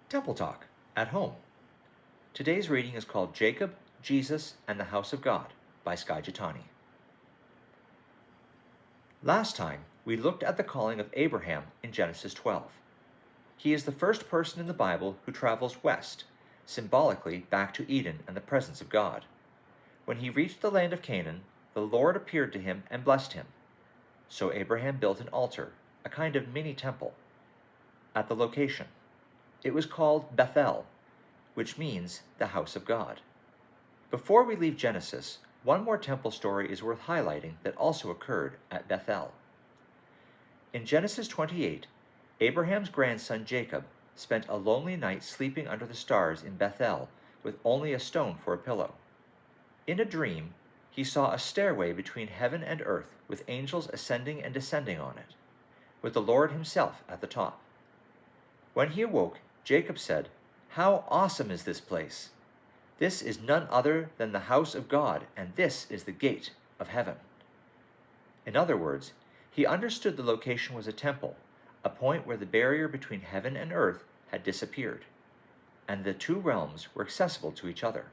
Temple Talk at Home. Today's reading is called Jacob, Jesus, and the House of God by Skye Jethani. Last time, we looked at the calling of Abraham in Genesis 12. He is the first person in the Bible who travels west, symbolically back to Eden and the presence of God. When he reached the land of Canaan, the Lord appeared to him and blessed him. So Abraham built an altar, a kind of mini temple, at the location. It was called Bethel, which means the house of God. Before we leave Genesis, one more temple story is worth highlighting that also occurred at Bethel. In Genesis 28, Abraham's grandson Jacob spent a lonely night sleeping under the stars in Bethel with only a stone for a pillow. In a dream, he saw a stairway between heaven and earth with angels ascending and descending on it, with the Lord himself at the top. When he awoke, Jacob said, "How awesome is this place! This is none other than the house of God, and this is the gate of heaven." In other words, he understood the location was a temple, a point where the barrier between heaven and earth had disappeared, and the two realms were accessible to each other.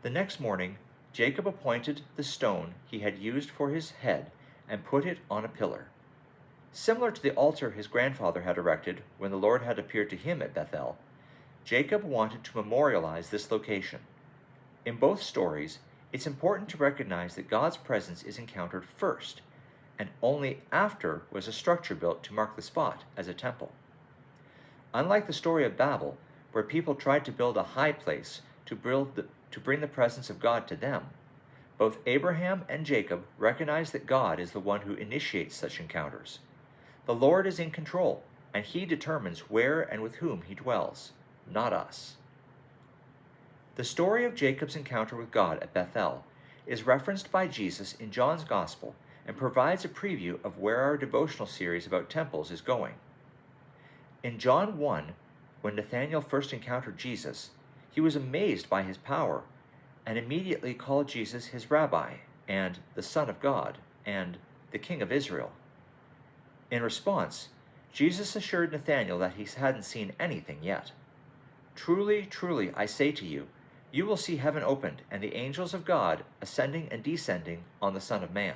The next morning, Jacob appointed the stone he had used for his head and put it on a pillar. Similar to the altar his grandfather had erected when the Lord had appeared to him at Bethel, Jacob wanted to memorialize this location. In both stories, it's important to recognize that God's presence is encountered first, and only after was a structure built to mark the spot as a temple. Unlike the story of Babel, where people tried to build a high place to bring the presence of God to them, both Abraham and Jacob recognize that God is the one who initiates such encounters. The Lord is in control, and he determines where and with whom he dwells, not us. The story of Jacob's encounter with God at Bethel is referenced by Jesus in John's Gospel and provides a preview of where our devotional series about temples is going. In John 1, when Nathanael first encountered Jesus, he was amazed by his power and immediately called Jesus his rabbi and the Son of God and the King of Israel. In response, Jesus assured Nathanael that he hadn't seen anything yet. "Truly, truly, I say to you, you will see heaven opened and the angels of God ascending and descending on the Son of Man."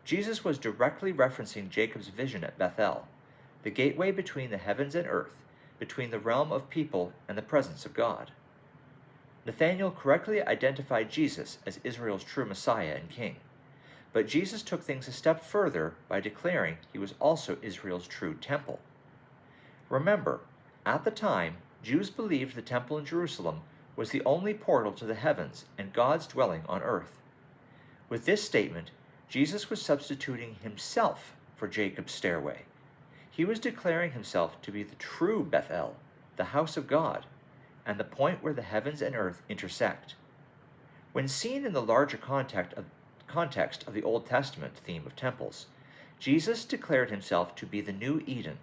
Jesus was directly referencing Jacob's vision at Bethel, the gateway between the heavens and earth, between the realm of people and the presence of God. Nathanael correctly identified Jesus as Israel's true Messiah and King. But Jesus took things a step further by declaring he was also Israel's true temple. Remember, at the time, Jews believed the temple in Jerusalem was the only portal to the heavens and God's dwelling on earth. With this statement, Jesus was substituting himself for Jacob's stairway. He was declaring himself to be the true Bethel, the house of God, and the point where the heavens and earth intersect. When seen in the larger context of the Old Testament theme of temples, Jesus declared himself to be the new Eden,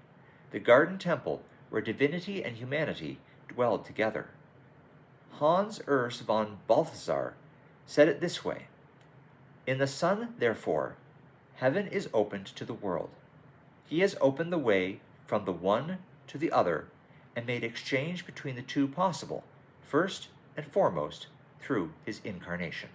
the garden temple where divinity and humanity dwelled together. Hans Urs von Balthasar said it this way: "In the Son, therefore, heaven is opened to the world. He has opened the way from the one to the other and made exchange between the two possible, first and foremost through his incarnation."